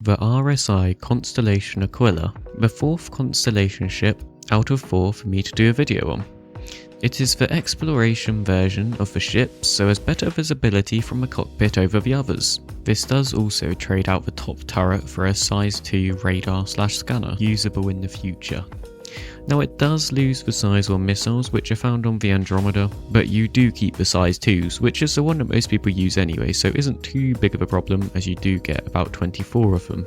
the RSI Constellation Aquila, the 4th constellation ship out of 4 for me to do a video on. It is the exploration version of the ship, so has better visibility from the cockpit over the others. This does also trade out the top turret for a size 2 radar/scanner, usable in the future. Now it does lose the size 1 missiles which are found on the Andromeda, but you do keep the size 2s, which is the one that most people use anyway, so isn't too big of a problem as you do get about 24 of them.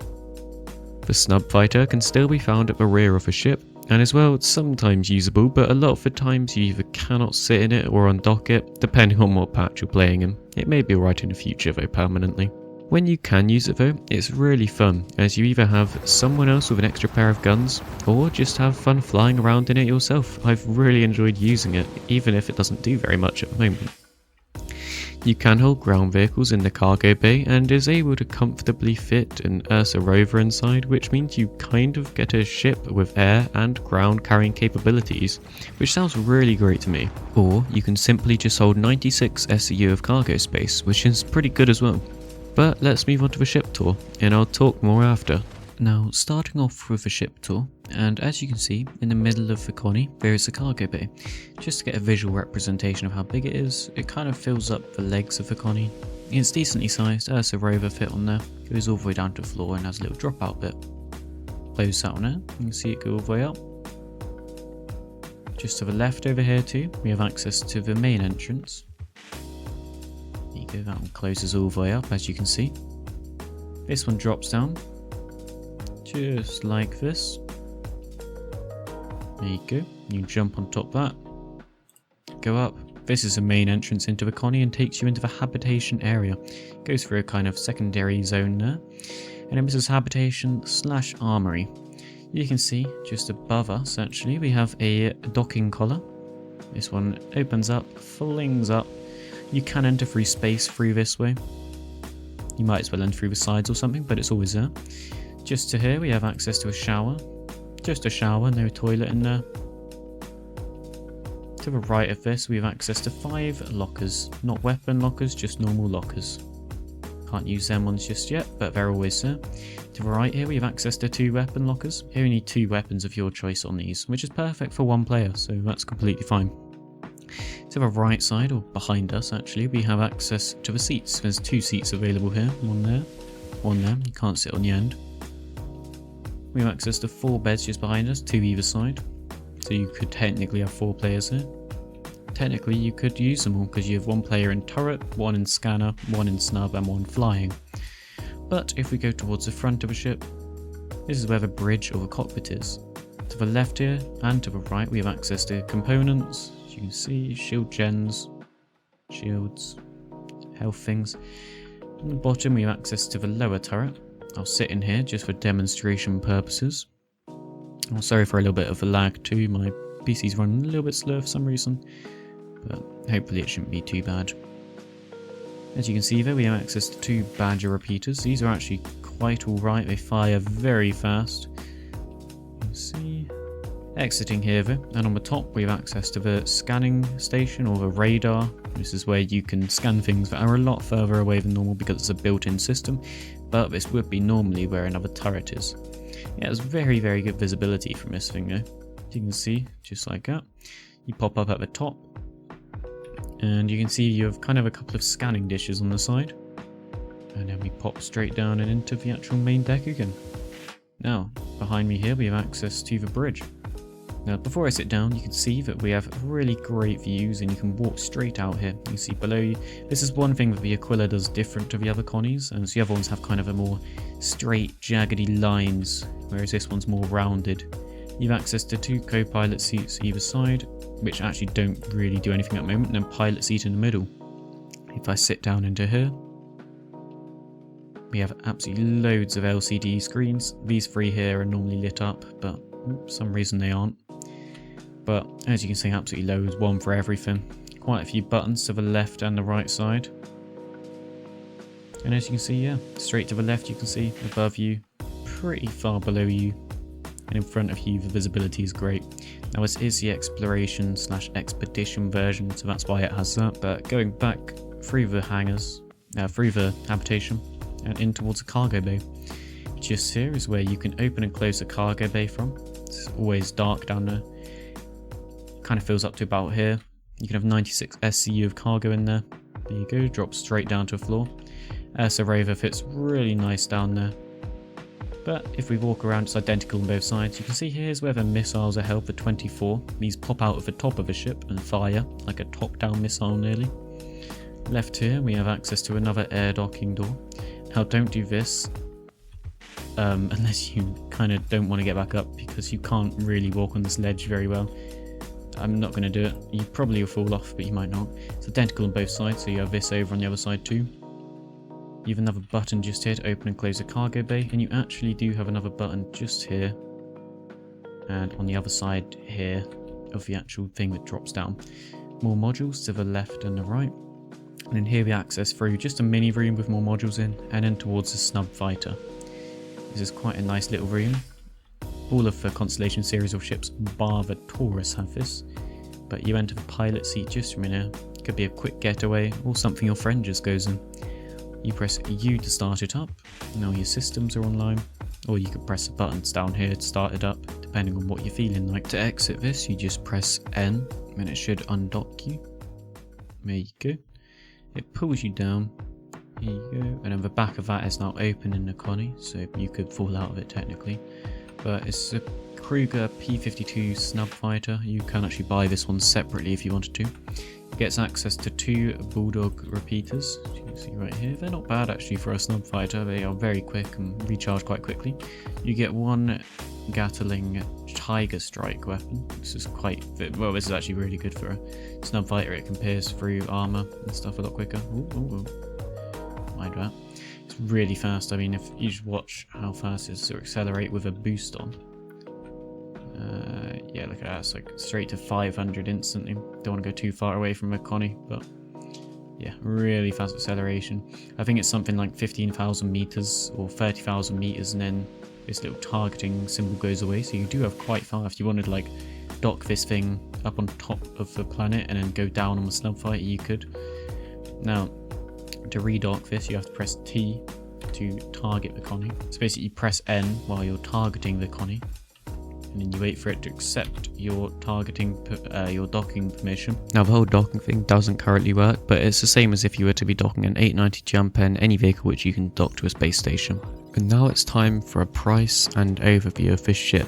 The snub fighter can still be found at the rear of the ship, and as well it's sometimes usable, but a lot of the times you either cannot sit in it or undock it, depending on what patch you're playing in. It may be alright in the future though permanently. When you can use it though, it's really fun, as you either have someone else with an extra pair of guns, or just have fun flying around in it yourself. I've really enjoyed using it, even if it doesn't do very much at the moment. You can hold ground vehicles in the cargo bay and is able to comfortably fit an Ursa rover inside, which means you kind of get a ship with air and ground carrying capabilities, which sounds really great to me. Or you can simply just hold 96 SEU of cargo space, which is pretty good as well. But let's move on to the ship tour, and I'll talk more after. Now, starting off with the ship tour, and as you can see, in the middle of the connie, there is a cargo bay. Just to get a visual representation of how big it is, it kind of fills up the legs of the connie. It's decently sized, Ursa rover fit on there, goes all the way down to the floor and has a little dropout bit. Close that on there, you can see it go all the way up. Just to the left over here too, we have access to the main entrance. There you go, that one closes all the way up as you can see. This one drops down. Just like this. There you go. You jump on top of that. Go up. This is the main entrance into the connie and takes you into the habitation area. Goes through a kind of secondary zone there. And then this is habitation/armory. You can see just above us actually we have a docking collar. This one opens up, flings up. You can enter through space through this way. You might as well enter through the sides or something, but it's always there. Just to here we have access to a shower. Just a shower, no toilet in there. To the right of this we have access to 5 lockers. Not weapon lockers, just normal lockers. Can't use them ones just yet, but they're always there. To the right here we have access to 2 weapon lockers. You only need 2 weapons of your choice on these, which is perfect for 1 player, so that's completely fine. To the right side, or behind us actually, we have access to the seats. There's 2 seats available here, one there, one there. You can't sit on the end. We have access to 4 beds just behind us, 2 either side. So you could technically have 4 players here. Technically you could use them all because you have 1 player in turret, 1 in scanner, 1 in snub and 1 flying. But if we go towards the front of a ship, this is where the bridge or the cockpit is. To the left here and to the right we have access to components, as you can see, shield gens, shields, health things. On the bottom we have access to the lower turret. I'll sit in here just for demonstration purposes. I'm sorry for a little bit of a lag too, my PC's running a little bit slow for some reason, but hopefully it shouldn't be too bad. As you can see there we have access to 2 Badger repeaters. These are actually quite alright, they fire very fast. You can see. Exiting here though, and on the top we have access to the scanning station or the radar. This is where you can scan things that are a lot further away than normal because it's a built-in system, but this would be normally where another turret is. Yeah, it's very good visibility from this thing though. You can see, just like that. You pop up at the top, and you can see you have kind of a couple of scanning dishes on the side. And then we pop straight down and into the actual main deck again. Now, behind me here we have access to the bridge. Now before I sit down you can see that we have really great views and you can walk straight out here. You can see below you. This is one thing that the Aquila does different to the other connies, and so the other ones have kind of a more straight jaggedy lines, whereas this one's more rounded. You have access to 2 co-pilot seats either side, which actually don't really do anything at the moment, and then pilot seat in the middle. If I sit down into here, we have absolutely loads of LCD screens. These 3 here are normally lit up, but for some reason they aren't. But as you can see, absolutely loads, 1 for everything. Quite a few buttons to the left and the right side. And as you can see, yeah, straight to the left you can see, above you, pretty far below you, and in front of you the visibility is great. Now this is the exploration/expedition version, so that's why it has that, but going back through the hangars, through the habitation, and in towards the cargo bay, just here is where you can open and close the cargo bay from. It's always dark down there. Kind of fills up to about here. You can have 96 SCU of cargo in there. There you go, drops straight down to the floor. So Rover fits really nice down there. But if we walk around, it's identical on both sides. You can see here's where the missiles are held for 24. These pop out of the top of the ship and fire like a top-down missile nearly. Left here, we have access to another air docking door. Now don't do this unless you kind of don't want to get back up, because you can't really walk on this ledge very well. I'm not going to do it. You probably will fall off, but you might not. It's identical on both sides, so you have this over on the other side too. You have another button just here to open and close the cargo bay, and you actually do have another button just here and on the other side here of the actual thing that drops down. More modules to the left and the right, and then here we access through just a mini room with more modules in, and then towards the snub fighter. This is quite a nice little room. All of the Constellation series of ships bar the Taurus have this, but you enter the pilot seat just from in here. Could be a quick getaway or something your friend just goes in. You press U to start it up, now your systems are online, or you could press the buttons down here to start it up, depending on what you're feeling like. To exit this, you just press N, and it should undock you. There you go. It pulls you down, here you go, and then the back of that is now open in the connie, so you could fall out of it technically. But it's a Kruger P-52 snub fighter. You can actually buy this one separately if you wanted to. It gets access to 2 Bulldog repeaters, as you can see right here. They're not bad actually for a snub fighter. They are very quick and recharge quite quickly. You get 1 Gatling Tiger Strike weapon. This is quite, well, this is actually really good for a snub fighter. It can pierce through armor and stuff a lot quicker. Ooh. Mind that. It's really fast. I mean, if you just watch how fast it is to accelerate with a boost on. Yeah, look at that. It's like straight to 500 instantly. Don't want to go too far away from a connie, but yeah, really fast acceleration. I think it's something like 15,000 meters or 30,000 meters, and then this little targeting symbol goes away. So you do have quite far. If you wanted to like dock this thing up on top of the planet and then go down on the snub fighter, you could. Now, to redock this, you have to press T to target the connie. So basically you press N while you're targeting the connie, and then you wait for it to accept your your docking permission. Now the whole docking thing doesn't currently work, but it's the same as if you were to be docking an 890 jump in any vehicle which you can dock to a space station. And now it's time for a price and overview of this ship.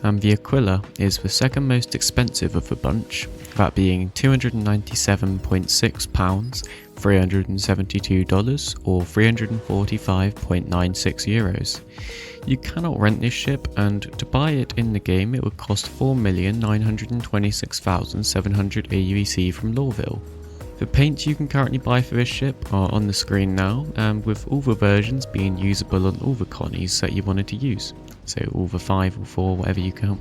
The Aquila is the second most expensive of the bunch, that being £297.6, $372 or €345.96. You cannot rent this ship, and to buy it in the game it would cost 4,926,700 AUEC from Lorville. The paints you can currently buy for this ship are on the screen now, with all the versions being usable on all the connies that you wanted to use, so all the 5 or 4, whatever you count.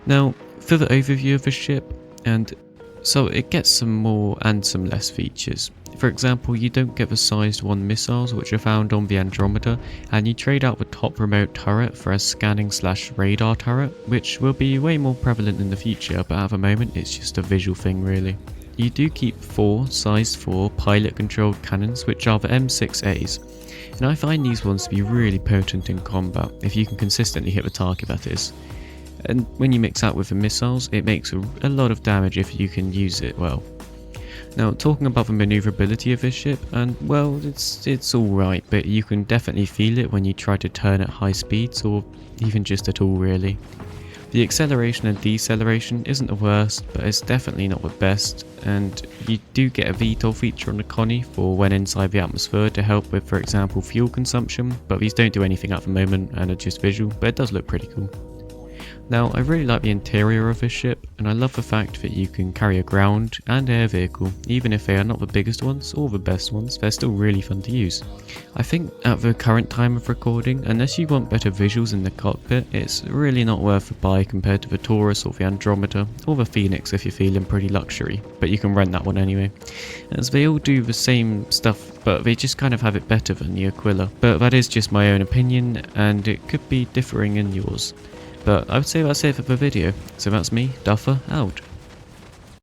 Now for the overview of the ship, and so it gets some more and some less features. For example, you don't get the sized 1 missiles which are found on the Andromeda, and you trade out the top remote turret for a scanning/radar turret, which will be way more prevalent in the future, but at the moment it's just a visual thing really. You do keep 4 sized 4 pilot controlled cannons, which are the M6As, and I find these ones to be really potent in combat, if you can consistently hit the target that is. And when you mix that with the missiles, it makes a lot of damage if you can use it well. Now, talking about the maneuverability of this ship, and well, it's alright, but you can definitely feel it when you try to turn at high speeds, or even just at all really. The acceleration and deceleration isn't the worst, but it's definitely not the best, and you do get a VTOL feature on the connie for when inside the atmosphere to help with, for example, fuel consumption, but these don't do anything at the moment and are just visual, but it does look pretty cool. Now, I really like the interior of this ship, and I love the fact that you can carry a ground and air vehicle. Even if they are not the biggest ones or the best ones, they're still really fun to use. I think at the current time of recording, unless you want better visuals in the cockpit, it's really not worth the buy compared to the Taurus or the Andromeda or the Phoenix if you're feeling pretty luxury, but you can rent that one anyway. As they all do the same stuff, but they just kind of have it better than the Aquila. But that is just my own opinion, and it could be differing in yours. But I would say that's it for the video, so that's me, Duffer, out.